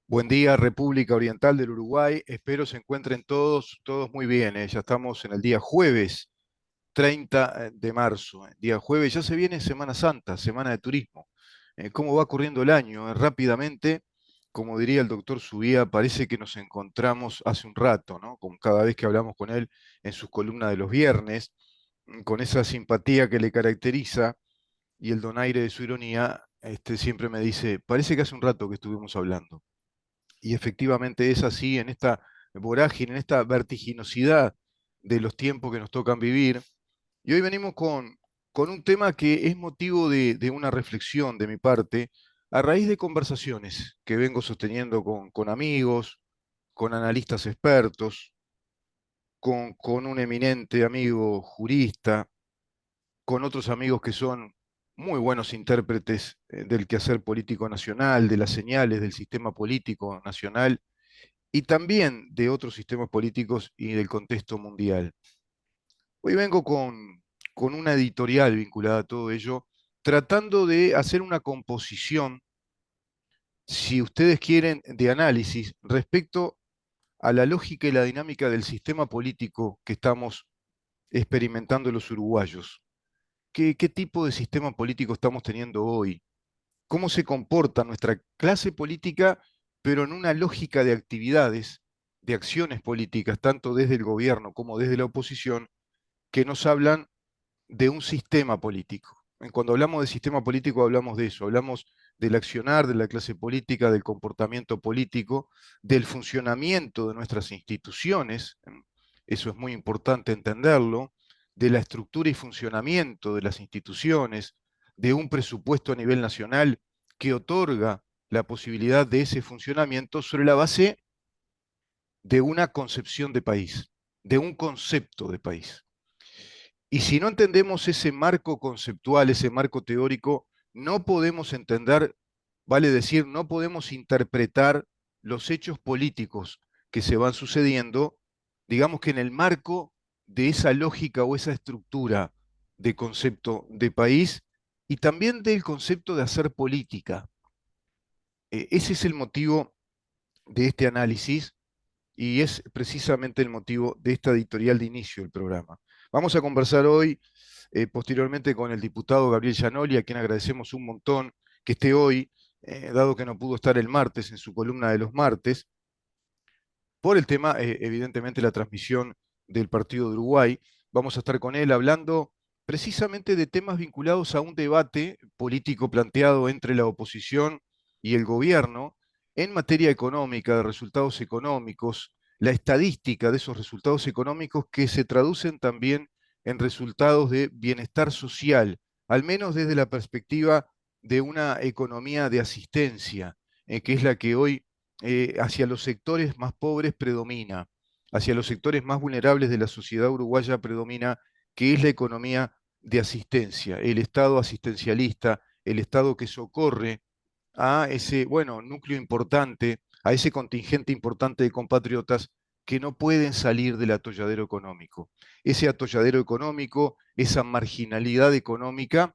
Buen día, República Oriental del Uruguay. Espero se encuentren todos muy bien. Ya estamos en el día jueves 30 de marzo. Día jueves, ya se viene Semana Santa, Semana de Turismo. ¿Cómo va corriendo el año? Rápidamente, como diría el doctor Subía, parece que nos encontramos hace un rato, ¿no? Como cada vez que hablamos con él en sus columnas de los viernes, con esa simpatía que le caracteriza y el donaire de su ironía, siempre me dice, parece que hace un rato que estuvimos hablando. Y efectivamente es así en esta vorágine, en esta vertiginosidad de los tiempos que nos tocan vivir. Y hoy venimos con un tema que es motivo de una reflexión de mi parte, a raíz de conversaciones que vengo sosteniendo con amigos, con analistas expertos, con un eminente amigo jurista, con otros amigos que son muy buenos intérpretes del quehacer político nacional, de las señales del sistema político nacional y también de otros sistemas políticos y del contexto mundial. Hoy vengo con una editorial vinculada a todo ello, tratando de hacer una composición, si ustedes quieren, de análisis respecto a la lógica y la dinámica del sistema político que estamos experimentando los uruguayos. ¿Qué tipo de sistema político estamos teniendo hoy? ¿Cómo se comporta nuestra clase política, pero en una lógica de actividades, de acciones políticas, tanto desde el gobierno como desde la oposición, que nos hablan de un sistema político? Cuando hablamos de sistema político hablamos de eso, hablamos del accionar de la clase política, del comportamiento político, del funcionamiento de nuestras instituciones, eso es muy importante entenderlo, de la estructura y funcionamiento de las instituciones, de un presupuesto a nivel nacional que otorga la posibilidad de ese funcionamiento sobre la base de una concepción de país, de un concepto de país. Y si no entendemos ese marco conceptual, ese marco teórico, no podemos entender, vale decir, no podemos interpretar los hechos políticos que se van sucediendo, digamos que en el marco de esa lógica o esa estructura de concepto de país y también del concepto de hacer política. Ese es el motivo de este análisis y es precisamente el motivo de esta editorial de inicio del programa. Vamos a conversar hoy, posteriormente, con el diputado Gabriel Gianoli, a quien agradecemos un montón que esté hoy, dado que no pudo estar el martes en su columna de los martes, por el tema, evidentemente, la transmisión del partido de Uruguay. Vamos a estar con él hablando precisamente de temas vinculados a un debate político planteado entre la oposición y el gobierno en materia económica, de resultados económicos, la estadística de esos resultados económicos que se traducen también en resultados de bienestar social, al menos desde la perspectiva de una economía de asistencia, que es la que hoy hacia los sectores más pobres predomina, hacia los sectores más vulnerables de la sociedad uruguaya predomina, que es la economía de asistencia, el Estado asistencialista, el Estado que socorre a ese, bueno, núcleo importante, a ese contingente importante de compatriotas que no pueden salir del atolladero económico. Ese atolladero económico, esa marginalidad económica,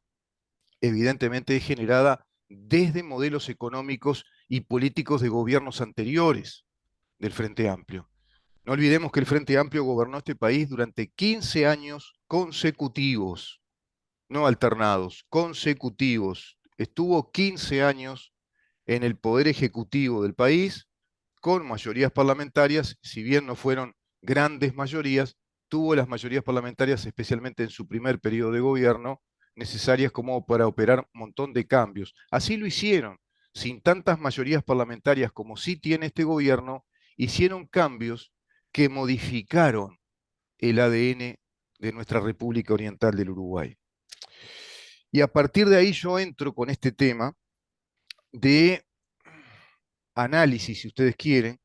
evidentemente es generada desde modelos económicos y políticos de gobiernos anteriores del Frente Amplio. No olvidemos que el Frente Amplio gobernó este país durante 15 años consecutivos, no alternados, consecutivos. Estuvo 15 años en el poder ejecutivo del país con mayorías parlamentarias, si bien no fueron grandes mayorías, tuvo las mayorías parlamentarias, especialmente en su primer periodo de gobierno, necesarias como para operar un montón de cambios. Así lo hicieron, sin tantas mayorías parlamentarias como sí tiene este gobierno, hicieron cambios que modificaron el ADN de nuestra República Oriental del Uruguay. Y a partir de ahí yo entro con este tema de análisis, si ustedes quieren,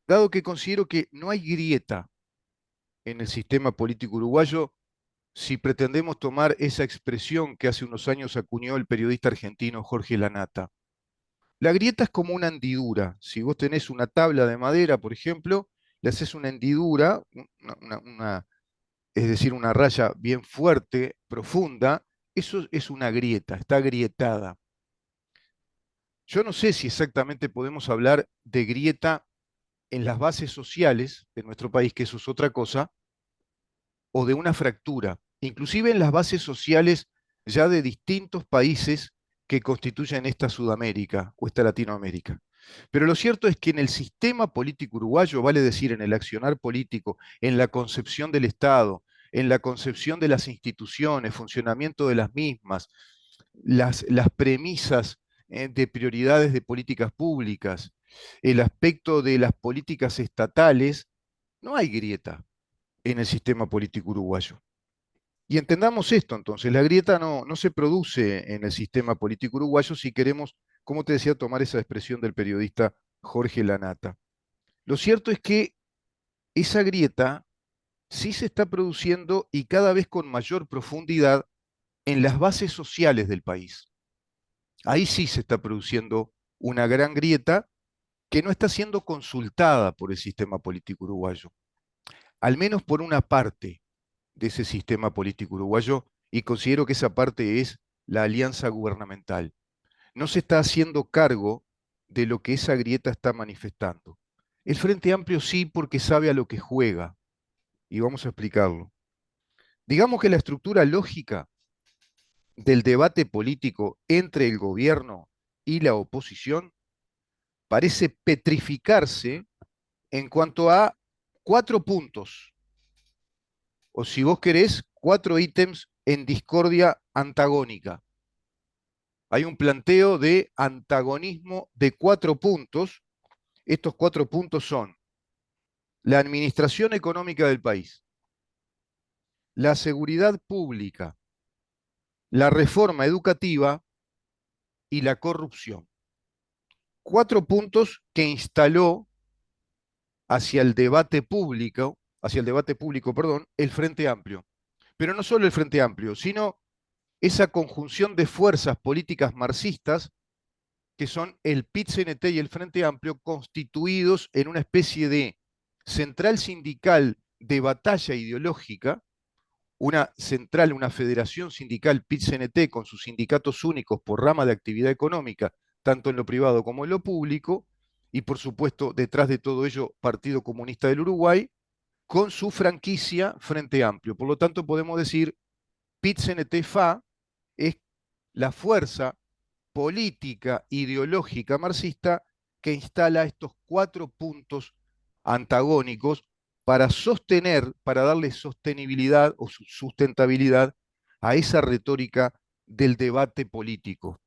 dado que considero que no hay grieta en el sistema político uruguayo si pretendemos tomar esa expresión que hace unos años acuñó el periodista argentino Jorge Lanata. La grieta es como una hendidura. Si vos tenés una tabla de madera, por ejemplo, le haces una hendidura, es decir, una raya bien fuerte, profunda, eso es una grieta, está agrietada. Yo no sé si exactamente podemos hablar de grieta en las bases sociales de nuestro país, que eso es otra cosa, o de una fractura, inclusive en las bases sociales ya de distintos países que constituyen esta Sudamérica o esta Latinoamérica. Pero lo cierto es que en el sistema político uruguayo, vale decir, en el accionar político, en la concepción del Estado, en la concepción de las instituciones, funcionamiento de las mismas, las premisas de prioridades de políticas públicas, el aspecto de las políticas estatales, no hay grieta en el sistema político uruguayo. Y entendamos esto entonces, la grieta no se produce en el sistema político uruguayo si queremos, como te decía, tomar esa expresión del periodista Jorge Lanata. Lo cierto es que esa grieta sí se está produciendo y cada vez con mayor profundidad en las bases sociales del país. Ahí sí se está produciendo una gran grieta que no está siendo consultada por el sistema político uruguayo, al menos por una parte de ese sistema político uruguayo, y considero que esa parte es la alianza gubernamental. No se está haciendo cargo de lo que esa grieta está manifestando. El Frente Amplio sí, porque sabe a lo que juega, y vamos a explicarlo. Digamos que la estructura lógica del debate político entre el gobierno y la oposición parece petrificarse en cuanto a 4 puntos, o si vos querés, 4 ítems en discordia antagónica. Hay un planteo de antagonismo de 4 puntos. Estos 4 puntos son la administración económica del país, la seguridad pública, la reforma educativa y la corrupción. 4 puntos que instaló hacia el debate público, perdón, el Frente Amplio. Pero no solo el Frente Amplio, sino esa conjunción de fuerzas políticas marxistas que son el PIT-CNT y el Frente Amplio, constituidos en una especie de central sindical de batalla ideológica, una central, una federación sindical PIT-CNT con sus sindicatos únicos por rama de actividad económica, tanto en lo privado como en lo público, y por supuesto detrás de todo ello Partido Comunista del Uruguay, con su franquicia Frente Amplio. Por lo tanto, podemos decir PIT-CNT-FA es la fuerza política ideológica marxista que instala estos 4 puntos antagónicos para sostener, para darle sostenibilidad o sustentabilidad a esa retórica del debate político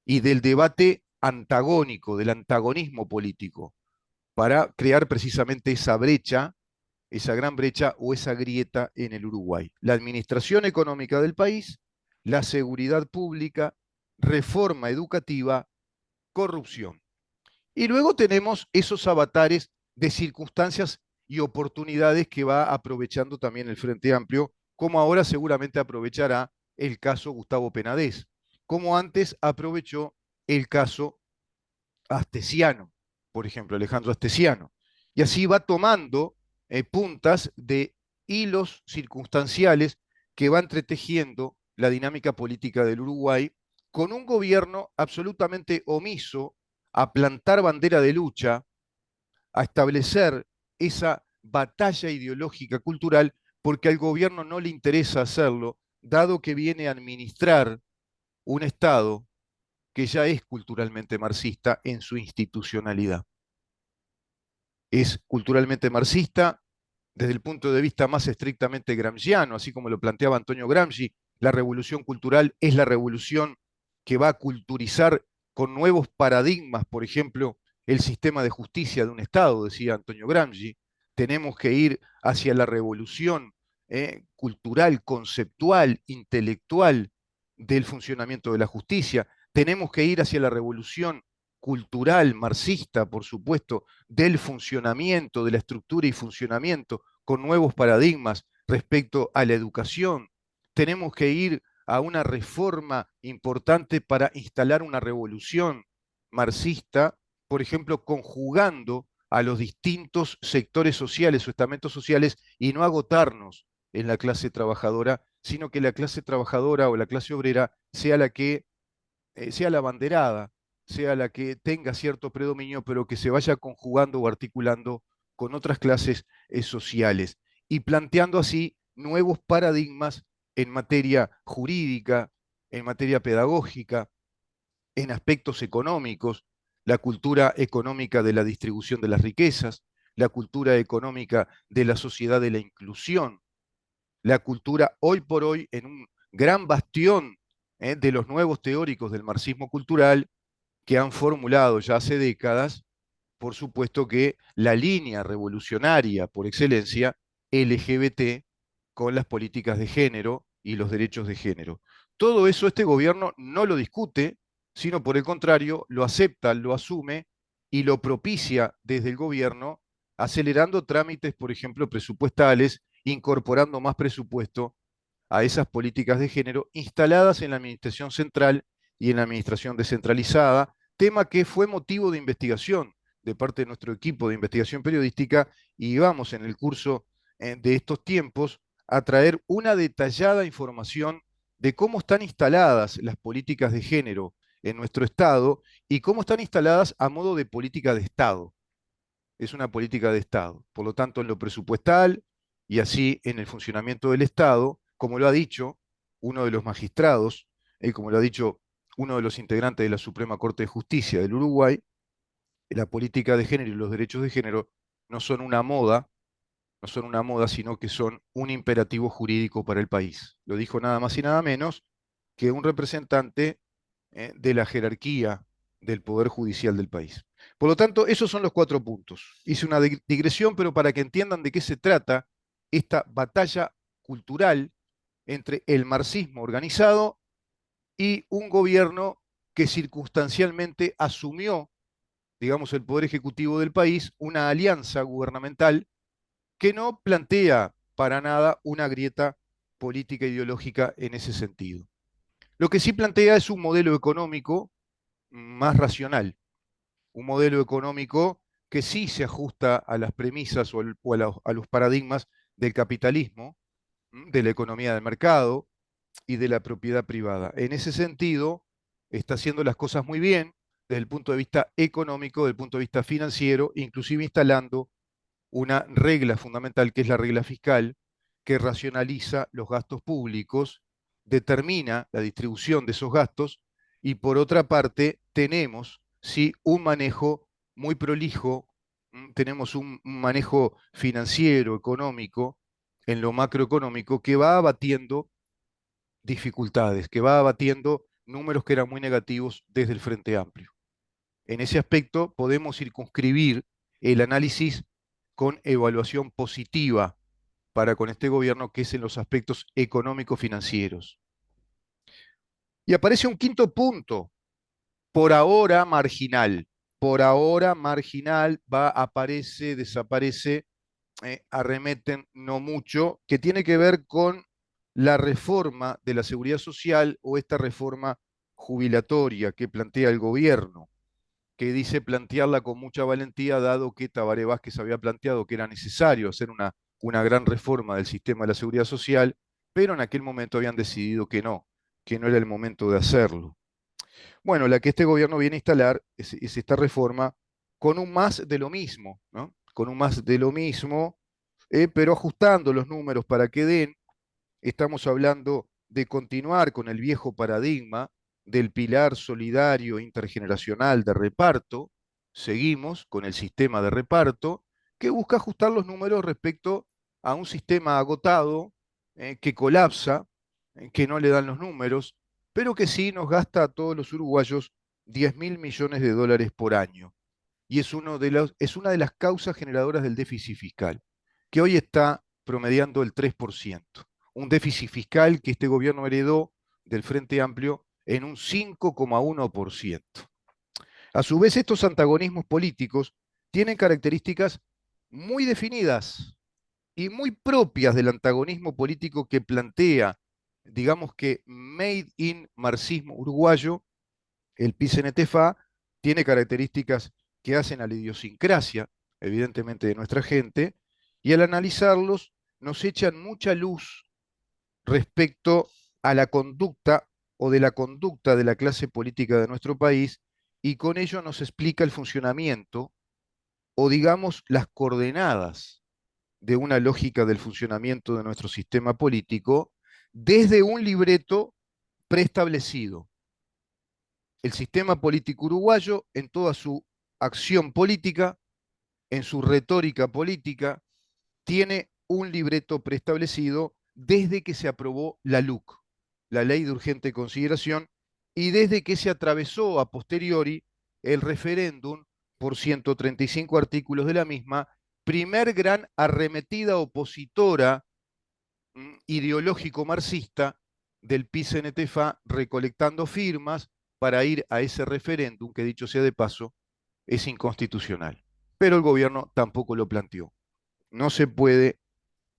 y del debate antagónico, del antagonismo político, para crear precisamente esa brecha, esa gran brecha o esa grieta en el Uruguay. La administración económica del país, la seguridad pública, reforma educativa, corrupción. Y luego tenemos esos avatares de circunstancias y oportunidades que va aprovechando también el Frente Amplio, como ahora seguramente aprovechará el caso Gustavo Penadez, como antes aprovechó el caso Astesiano, por ejemplo, Alejandro Astesiano. Y así va tomando puntas de hilos circunstanciales que va entretejiendo la dinámica política del Uruguay con un gobierno absolutamente omiso a plantar bandera de lucha, a establecer esa batalla ideológica cultural, porque al gobierno no le interesa hacerlo, dado que viene a administrar un Estado que ya es culturalmente marxista en su institucionalidad. Es culturalmente marxista desde el punto de vista más estrictamente gramsciano, así como lo planteaba Antonio Gramsci, la revolución cultural es la revolución que va a culturizar con nuevos paradigmas, por ejemplo, el sistema de justicia de un Estado, decía Antonio Gramsci. Tenemos que ir hacia la revolución cultural, conceptual, intelectual del funcionamiento de la justicia. Tenemos que ir hacia la revolución cultural, marxista, por supuesto, del funcionamiento, de la estructura y funcionamiento, con nuevos paradigmas respecto a la educación. Tenemos que ir a una reforma importante para instalar una revolución marxista, por ejemplo, conjugando a los distintos sectores sociales o estamentos sociales y no agotarnos en la clase trabajadora, sino que la clase trabajadora o la clase obrera sea la que sea la banderada sea la que tenga cierto predominio, pero que se vaya conjugando o articulando con otras clases sociales y planteando así nuevos paradigmas en materia jurídica, en materia pedagógica, en aspectos económicos, la cultura económica de la distribución de las riquezas, la cultura económica de la sociedad de la inclusión, la cultura hoy por hoy en un gran bastión de los nuevos teóricos del marxismo cultural que han formulado ya hace décadas, por supuesto que la línea revolucionaria por excelencia LGBT con las políticas de género y los derechos de género. Todo eso este gobierno no lo discute, sino por el contrario, lo acepta, lo asume y lo propicia desde el gobierno, acelerando trámites, por ejemplo, presupuestales, incorporando más presupuesto a esas políticas de género instaladas en la administración central y en la administración descentralizada, tema que fue motivo de investigación de parte de nuestro equipo de investigación periodística y vamos en el curso de estos tiempos a traer una detallada información de cómo están instaladas las políticas de género en nuestro Estado y cómo están instaladas a modo de política de Estado. Es una política de Estado. Por lo tanto, en lo presupuestal y así en el funcionamiento del Estado, como lo ha dicho uno de los magistrados, como lo ha dicho uno de los integrantes de la Suprema Corte de Justicia del Uruguay, la política de género y los derechos de género no son una moda, no son una moda, sino que son un imperativo jurídico para el país. Lo dijo nada más y nada menos que un representante de la jerarquía del Poder Judicial del país. Por lo tanto, esos son los 4 puntos. Hice una digresión, pero para que entiendan de qué se trata esta batalla cultural entre el marxismo organizado y un gobierno que circunstancialmente asumió, digamos, el poder ejecutivo del país, una alianza gubernamental que no plantea para nada una grieta política e ideológica en ese sentido. Lo que sí plantea es un modelo económico más racional, un modelo económico que sí se ajusta a las premisas o a los paradigmas del capitalismo, de la economía del mercado y de la propiedad privada. En ese sentido, está haciendo las cosas muy bien desde el punto de vista económico, desde el punto de vista financiero, inclusive instalando una regla fundamental que es la regla fiscal, que racionaliza los gastos públicos, determina la distribución de esos gastos y por otra parte tenemos sí un manejo muy prolijo, tenemos un manejo financiero, económico, en lo macroeconómico, que va abatiendo dificultades, que va abatiendo números que eran muy negativos desde el Frente Amplio. En ese aspecto podemos circunscribir el análisis con evaluación positiva para con este gobierno, que es en los aspectos económico-financieros. Y aparece un quinto punto, por ahora marginal, va, aparece, desaparece, arremeten no mucho, que tiene que ver con la reforma de la seguridad social o esta reforma jubilatoria que plantea el gobierno, que dice plantearla con mucha valentía, dado que Tabaré Vázquez había planteado que era necesario hacer una gran reforma del sistema de la seguridad social, pero en aquel momento habían decidido que no era el momento de hacerlo. Bueno, la que este gobierno viene a instalar es esta reforma con un más de lo mismo, ¿no? Con un más de lo mismo, pero ajustando los números para que den. Estamos hablando de continuar con el viejo paradigma del pilar solidario intergeneracional de reparto. Seguimos con el sistema de reparto que busca ajustar los números respecto a un sistema agotado, que colapsa, que no le dan los números, pero que sí nos gasta a todos los uruguayos 10.000 millones de dólares por año. Y es una de las causas generadoras del déficit fiscal, que hoy está promediando el 3%. Un déficit fiscal que este gobierno heredó del Frente Amplio en un 5,1%. A su vez, estos antagonismos políticos tienen características muy definidas y muy propias del antagonismo político que plantea, digamos que made in marxismo uruguayo, el PICNTFA, tiene características que hacen a la idiosincrasia, evidentemente, de nuestra gente, y al analizarlos nos echan mucha luz respecto a la conducta o de la conducta de la clase política de nuestro país y con ello nos explica el funcionamiento o digamos las coordenadas de una lógica del funcionamiento de nuestro sistema político desde un libreto preestablecido. El sistema político uruguayo en toda su acción política, en su retórica política, tiene un libreto preestablecido desde que se aprobó la LUC, la Ley de Urgente Consideración, y desde que se atravesó a posteriori el referéndum por 135 artículos de la misma, primer gran arremetida opositora ideológico marxista del PIT-CNT-FA recolectando firmas para ir a ese referéndum que, dicho sea de paso, es inconstitucional. Pero el gobierno tampoco lo planteó. No se puede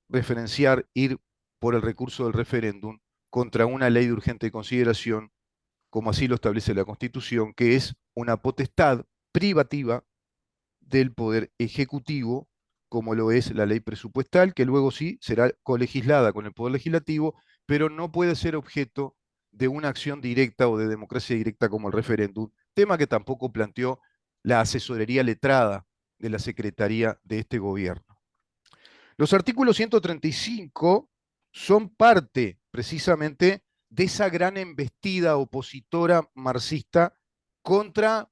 referenciar ir por el recurso del referéndum contra una ley de urgente consideración, como así lo establece la Constitución, que es una potestad privativa del Poder Ejecutivo, como lo es la ley presupuestal, que luego sí será colegislada con el Poder Legislativo, pero no puede ser objeto de una acción directa o de democracia directa como el referéndum, tema que tampoco planteó la asesorería letrada de la Secretaría de este gobierno. Los artículos 135 son parte precisamente de esa gran embestida opositora marxista contra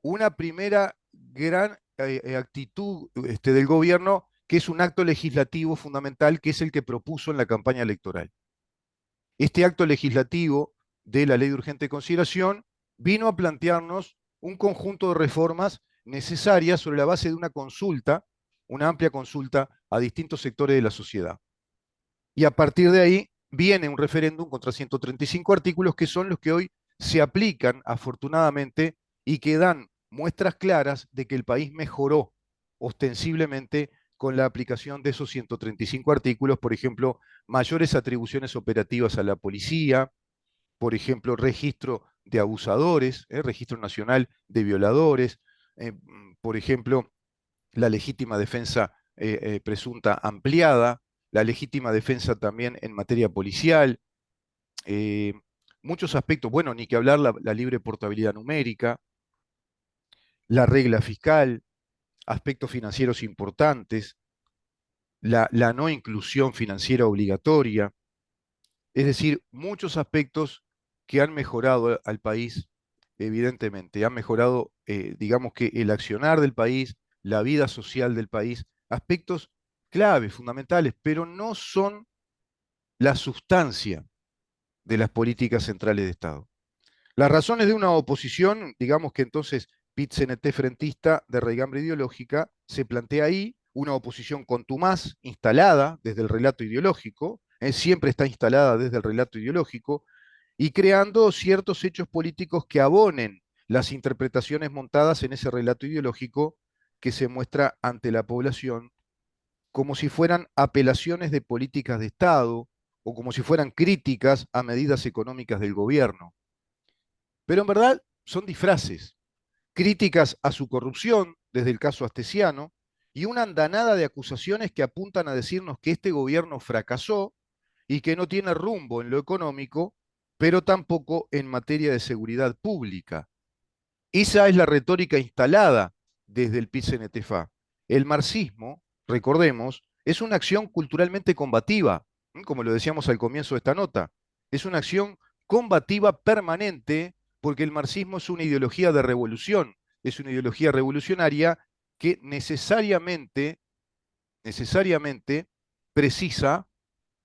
una primera gran actitud del gobierno, que es un acto legislativo fundamental, que es el que propuso en la campaña electoral. Este acto legislativo de la ley de urgente consideración vino a plantearnos un conjunto de reformas necesarias sobre la base de una consulta, una amplia consulta a distintos sectores de la sociedad. Y a partir de ahí viene un referéndum contra 135 artículos que son los que hoy se aplican, afortunadamente, y que dan muestras claras de que el país mejoró ostensiblemente con la aplicación de esos 135 artículos, por ejemplo, mayores atribuciones operativas a la policía, por ejemplo, registro de abusadores, registro nacional de violadores, por ejemplo, la legítima defensa presunta ampliada, la legítima defensa también en materia policial, eh, muchos aspectos, bueno, ni que hablar la libre portabilidad numérica, la regla fiscal, aspectos financieros importantes, la no inclusión financiera obligatoria, es decir, muchos aspectos que han mejorado al país, evidentemente, han mejorado, digamos que el accionar del país, la vida social del país, aspectos claves, fundamentales, pero no son la sustancia de las políticas centrales de Estado. Las razones de una oposición, digamos que entonces PIT-CNT frentista de raigambre ideológica, se plantea ahí una oposición contumaz, instalada desde el relato ideológico, siempre está instalada desde el relato ideológico, y creando ciertos hechos políticos que abonen las interpretaciones montadas en ese relato ideológico que se muestra ante la población como si fueran apelaciones de políticas de Estado o como si fueran críticas a medidas económicas del gobierno. Pero en verdad son disfraces, críticas a su corrupción, desde el caso Astesiano, y una andanada de acusaciones que apuntan a decirnos que este gobierno fracasó y que no tiene rumbo en lo económico, pero tampoco en materia de seguridad pública. Esa es la retórica instalada desde el PIT-CNT-FA. El marxismo, recordemos, es una acción culturalmente combativa, como lo decíamos al comienzo de esta nota. Es una acción combativa permanente porque el marxismo es una ideología de revolución, es una ideología revolucionaria que necesariamente precisa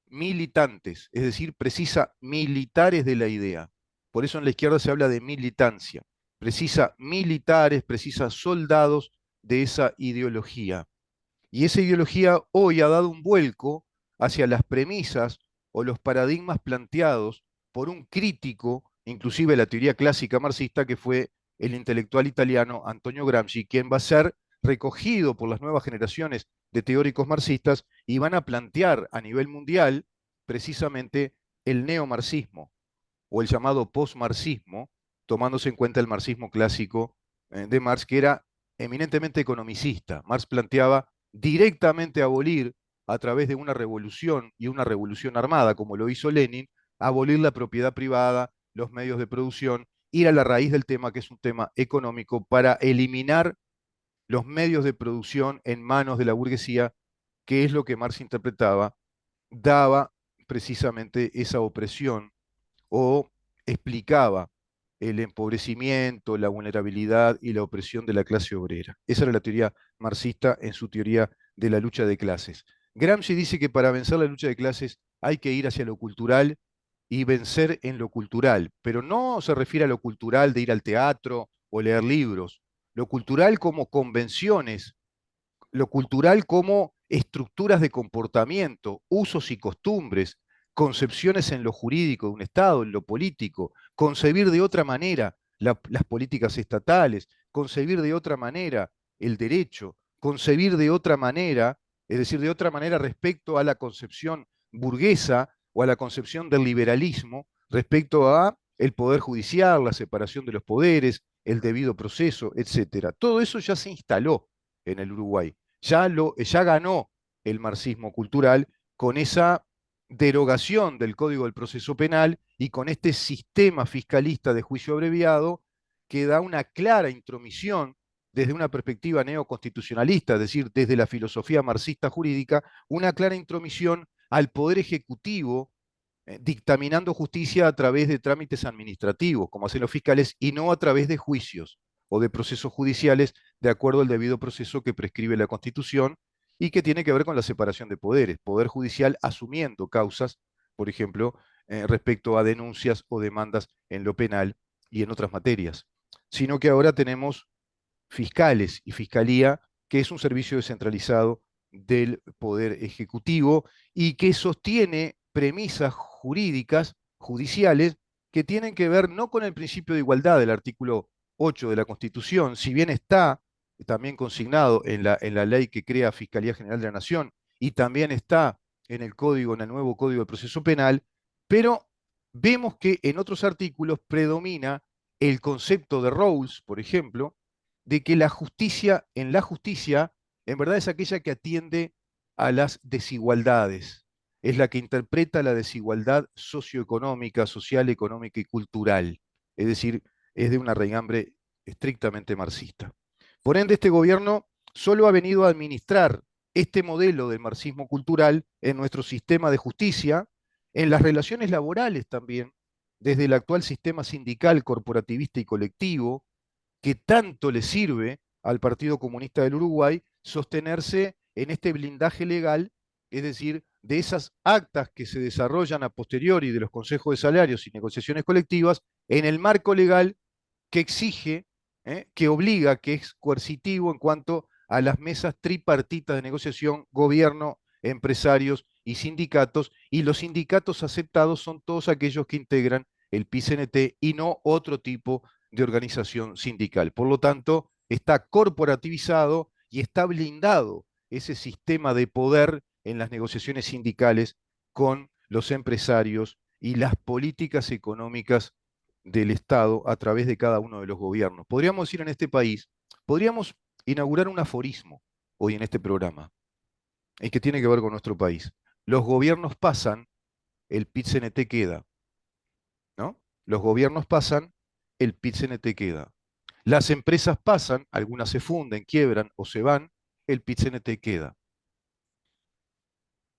militantes, es decir, precisa militares de la idea. Por eso en la izquierda se habla de militancia. Precisa militares, precisa soldados de esa ideología. Y esa ideología hoy ha dado un vuelco hacia las premisas o los paradigmas planteados por un crítico, inclusive de la teoría clásica marxista, que fue el intelectual italiano Antonio Gramsci, quien va a ser recogido por las nuevas generaciones de teóricos marxistas y van a plantear a nivel mundial precisamente el neomarxismo o el llamado postmarxismo, tomándose en cuenta el marxismo clásico de Marx, que era eminentemente economicista. Marx planteaba directamente abolir a través de una revolución y una revolución armada, como lo hizo Lenin, abolir la propiedad privada, los medios de producción ir a la raíz del tema, que es un tema económico, para eliminar los medios de producción en manos de la burguesía, que es lo que Marx interpretaba, daba precisamente esa opresión o explicaba el empobrecimiento, la vulnerabilidad y la opresión de la clase obrera. Esa era la teoría marxista en su teoría de la lucha de clases. Gramsci dice que para vencer la lucha de clases hay que ir hacia lo cultural y vencer en lo cultural, pero no se refiere a lo cultural de ir al teatro o leer libros, lo cultural como convenciones, lo cultural como estructuras de comportamiento, usos y costumbres, concepciones en lo jurídico de un Estado, en lo político, concebir de otra manera las políticas estatales, concebir de otra manera el derecho, concebir de otra manera, es decir, de otra manera respecto a la concepción burguesa o a la concepción del liberalismo, respecto a el poder judicial, la separación de los poderes, el debido proceso, etcétera. Todo eso ya se instaló en el Uruguay. Ya ganó el marxismo cultural con esa derogación del Código del Proceso Penal y con este sistema fiscalista de juicio abreviado que da una clara intromisión desde una perspectiva neoconstitucionalista, es decir, desde la filosofía marxista jurídica, una clara intromisión al poder ejecutivo dictaminando justicia a través de trámites administrativos, como hacen los fiscales, y no a través de juicios o de procesos judiciales de acuerdo al debido proceso que prescribe la Constitución y que tiene que ver con la separación de poderes. Poder judicial asumiendo causas, por ejemplo, respecto a denuncias o demandas en lo penal y en otras materias. Sino que ahora tenemos fiscales y fiscalía, que es un servicio descentralizado del Poder Ejecutivo y que sostiene premisas jurídicas, judiciales, que tienen que ver no con el principio de igualdad del artículo 8 de la Constitución, si bien está también consignado en la ley que crea Fiscalía General de la Nación y también está en el código, en el nuevo Código de Proceso Penal, pero vemos que en otros artículos predomina el concepto de Rawls, por ejemplo, de que la justicia, en verdad es aquella que atiende a las desigualdades, es la que interpreta la desigualdad socioeconómica, social, económica y cultural. Es decir, es de una raigambre estrictamente marxista. Por ende, este gobierno solo ha venido a administrar este modelo del marxismo cultural en nuestro sistema de justicia, en las relaciones laborales también, desde el actual sistema sindical, corporativista y colectivo, que tanto le sirve al Partido Comunista del Uruguay sostenerse en este blindaje legal, es decir, de esas actas que se desarrollan a posteriori de los consejos de salarios y negociaciones colectivas, en el marco legal que exige, que obliga, que es coercitivo en cuanto a las mesas tripartitas de negociación, gobierno, empresarios y sindicatos, y los sindicatos aceptados son todos aquellos que integran el PICNT y no otro tipo de organización sindical. Por lo tanto, está corporativizado y está blindado ese sistema de poder en las negociaciones sindicales con los empresarios y las políticas económicas del Estado a través de cada uno de los gobiernos. Podríamos decir en este país, podríamos inaugurar un aforismo hoy en este programa, y que tiene que ver con nuestro país. Los gobiernos pasan, el PIT-CNT queda, ¿no? Los gobiernos pasan, el PIT-CNT queda. Las empresas pasan, algunas se funden, quiebran o se van, el PIT-CNT queda.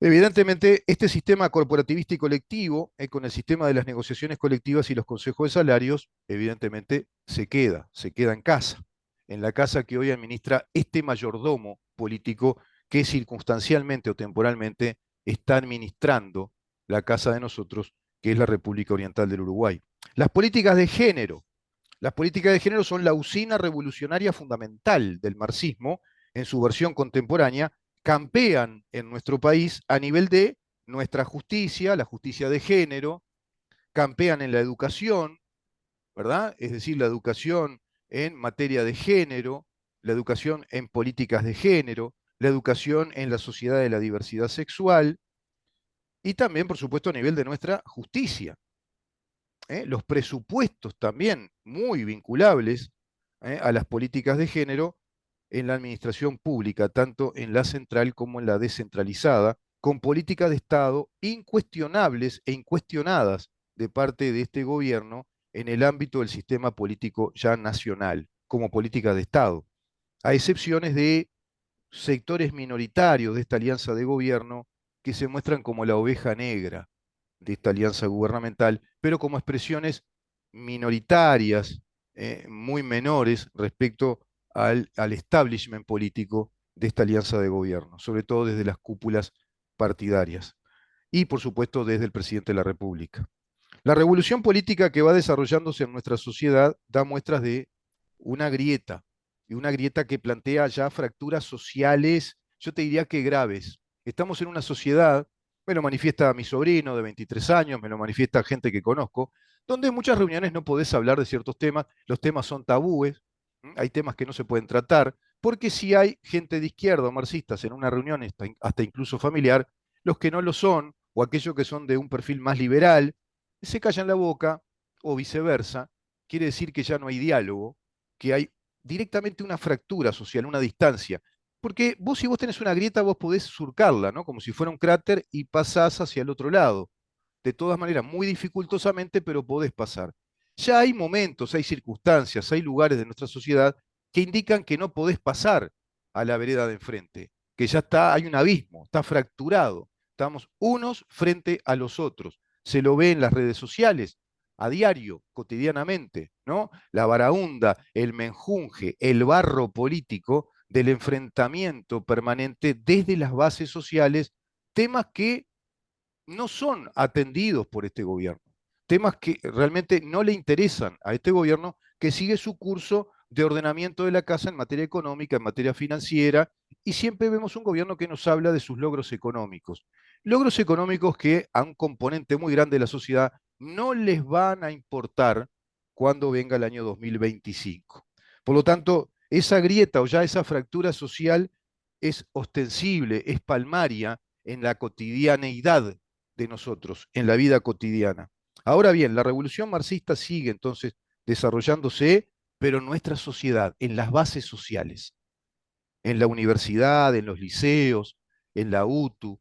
Evidentemente, este sistema corporativista y colectivo, con el sistema de las negociaciones colectivas y los consejos de salarios, evidentemente se queda en la casa que hoy administra este mayordomo político que circunstancialmente o temporalmente está administrando la casa de nosotros, que es la República Oriental del Uruguay. Las políticas de género son la usina revolucionaria fundamental del marxismo en su versión contemporánea, campean en nuestro país a nivel de nuestra justicia, la justicia de género, campean en la educación, ¿verdad? Es decir, la educación en materia de género, la educación en políticas de género, la educación en la sociedad de la diversidad sexual y también, por supuesto, a nivel de nuestra justicia. Los presupuestos también muy vinculables a las políticas de género en la administración pública, tanto en la central como en la descentralizada, con políticas de Estado incuestionables e incuestionadas de parte de este gobierno en el ámbito del sistema político ya nacional, como política de Estado, a excepciones de sectores minoritarios de esta alianza de gobierno que se muestran como la oveja negra de esta alianza gubernamental, pero como expresiones minoritarias, muy menores respecto al establishment político de esta alianza de gobierno, sobre todo desde las cúpulas partidarias y, por supuesto, desde el presidente de la República. La revolución política que va desarrollándose en nuestra sociedad da muestras de una grieta, y una grieta que plantea ya fracturas sociales, yo te diría que graves. Estamos en una sociedad, me lo manifiesta mi sobrino de 23 años, me lo manifiesta gente que conozco, donde en muchas reuniones no podés hablar de ciertos temas, los temas son tabúes, hay temas que no se pueden tratar, porque si hay gente de izquierda o marxistas en una reunión, hasta incluso familiar, los que no lo son, o aquellos que son de un perfil más liberal, se callan la boca, o viceversa, quiere decir que ya no hay diálogo, que hay directamente una fractura social, una distancia. Porque vos, si vos tenés una grieta, vos podés surcarla, ¿no? Como si fuera un cráter y pasás hacia el otro lado. De todas maneras, muy dificultosamente, pero podés pasar. Ya hay momentos, hay circunstancias, hay lugares de nuestra sociedad que indican que no podés pasar a la vereda de enfrente, que ya está, hay un abismo, está fracturado. Estamos unos frente a los otros. Se lo ve en las redes sociales, a diario, cotidianamente, ¿no? La baraúnda, el menjunje, el barro político del enfrentamiento permanente desde las bases sociales, temas que no son atendidos por este gobierno, temas que realmente no le interesan a este gobierno, que sigue su curso de ordenamiento de la casa en materia económica, en materia financiera, y siempre vemos un gobierno que nos habla de sus logros económicos que a un componente muy grande de la sociedad no les van a importar cuando venga el año 2025. Por lo tanto, esa grieta o ya esa fractura social es ostensible, es palmaria en la cotidianeidad de nosotros, en la vida cotidiana. Ahora bien, la revolución marxista sigue entonces desarrollándose, pero en nuestra sociedad, en las bases sociales, en la universidad, en los liceos, en la UTU,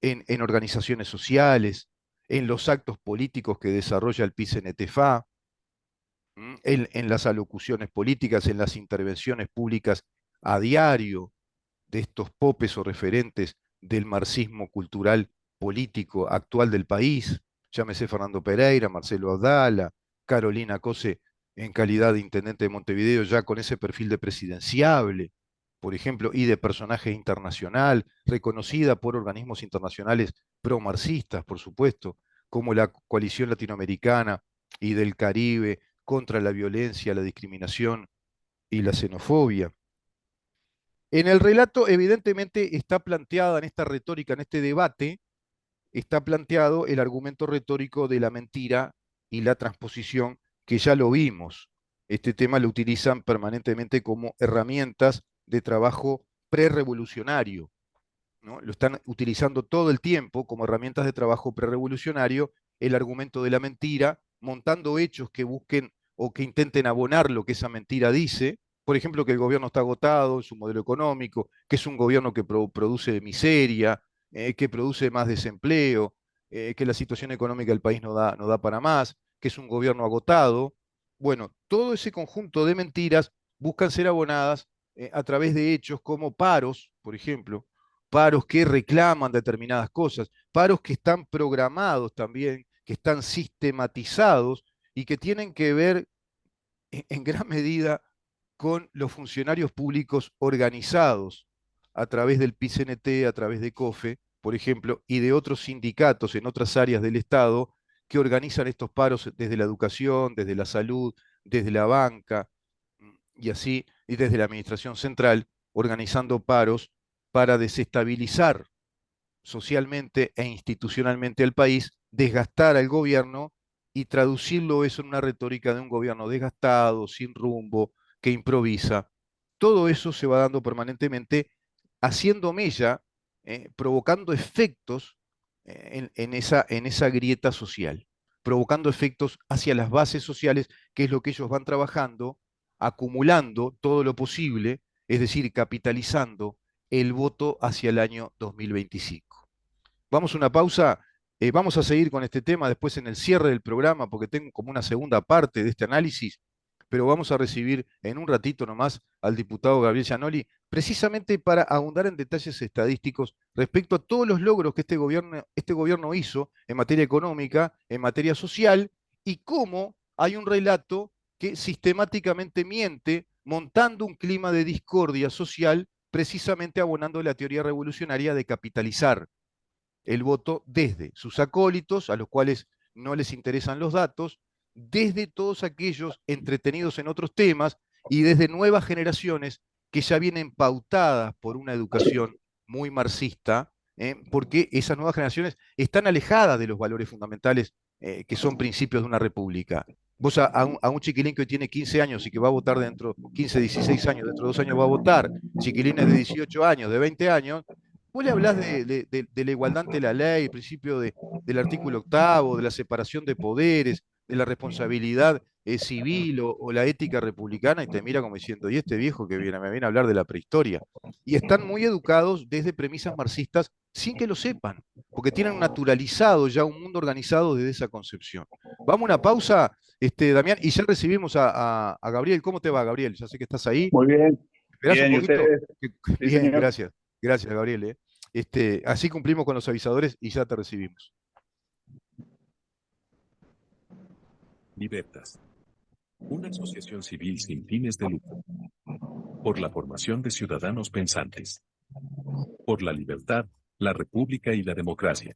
en organizaciones sociales, en los actos políticos que desarrolla el PICNTFA, en las alocuciones políticas, en las intervenciones públicas a diario de estos popes o referentes del marxismo cultural político actual del país, llámese Fernando Pereira, Marcelo Abdala, Carolina Cose en calidad de intendente de Montevideo, ya con ese perfil de presidenciable, por ejemplo, y de personaje internacional, reconocida por organismos internacionales pro-marxistas, por supuesto, como la Coalición Latinoamericana y del Caribe contra la violencia, la discriminación y la xenofobia. En el relato, evidentemente, está planteada en esta retórica, en este debate, está planteado el argumento retórico de la mentira y la transposición, que ya lo vimos. Este tema lo utilizan permanentemente como herramientas de trabajo prerevolucionario, ¿no? Lo están utilizando todo el tiempo como herramientas de trabajo prerevolucionario, el argumento de la mentira, montando hechos que busquen o que intenten abonar lo que esa mentira dice. Por ejemplo, que el gobierno está agotado en su modelo económico, que es un gobierno que produce miseria, que produce más desempleo, que la situación económica del país no da para más, que es un gobierno agotado. Bueno, todo ese conjunto de mentiras buscan ser abonadas a través de hechos como paros, por ejemplo, paros que reclaman determinadas cosas, paros que están programados también, que están sistematizados y que tienen que ver en gran medida con los funcionarios públicos organizados a través del PCNT, a través de COFE, por ejemplo, y de otros sindicatos en otras áreas del Estado que organizan estos paros desde la educación, desde la salud, desde la banca y así, y desde la administración central, organizando paros para desestabilizar socialmente e institucionalmente al país, desgastar al gobierno y traducirlo eso en una retórica de un gobierno desgastado, sin rumbo, que improvisa. Todo eso se va dando permanentemente, haciendo mella, provocando efectos en esa grieta social, provocando efectos hacia las bases sociales, que es lo que ellos van trabajando, acumulando todo lo posible, es decir, capitalizando el voto hacia el año 2025. Vamos a una pausa Vamos a seguir con este tema después en el cierre del programa, porque tengo como una segunda parte de este análisis, pero vamos a recibir en un ratito nomás al diputado Gabriel Giannoli, precisamente para ahondar en detalles estadísticos respecto a todos los logros que este gobierno hizo en materia económica, en materia social, y cómo hay un relato que sistemáticamente miente, montando un clima de discordia social, precisamente abonando la teoría revolucionaria de capitalizar el voto desde sus acólitos, a los cuales no les interesan los datos, desde todos aquellos entretenidos en otros temas y desde nuevas generaciones que ya vienen pautadas por una educación muy marxista, porque esas nuevas generaciones están alejadas de los valores fundamentales que son principios de una república. Vos a un chiquilín que hoy tiene 15 años y que va a votar dentro, 15, 16 años, dentro de 2 años va a votar, chiquilines de 18 años, de 20 años, vos le hablás de la igualdad ante la ley, el principio del artículo octavo, de la separación de poderes, de la responsabilidad civil o la ética republicana, y te mira como diciendo, ¿y este viejo que viene? Me viene a hablar de la prehistoria. Y están muy educados desde premisas marxistas sin que lo sepan, porque tienen naturalizado ya un mundo organizado desde esa concepción. Vamos a una pausa, Damián, y ya recibimos a Gabriel. ¿Cómo te va, Gabriel? Ya sé que estás ahí. Muy bien, ¿Esperás un bien, ¿y poquito? ustedes? Sí, Bien, señor. gracias. Gracias, Gabriel. Así cumplimos con los avisadores y ya te recibimos. Libertas. Una asociación civil sin fines de lucro. Por la formación de ciudadanos pensantes. Por la libertad, la república y la democracia.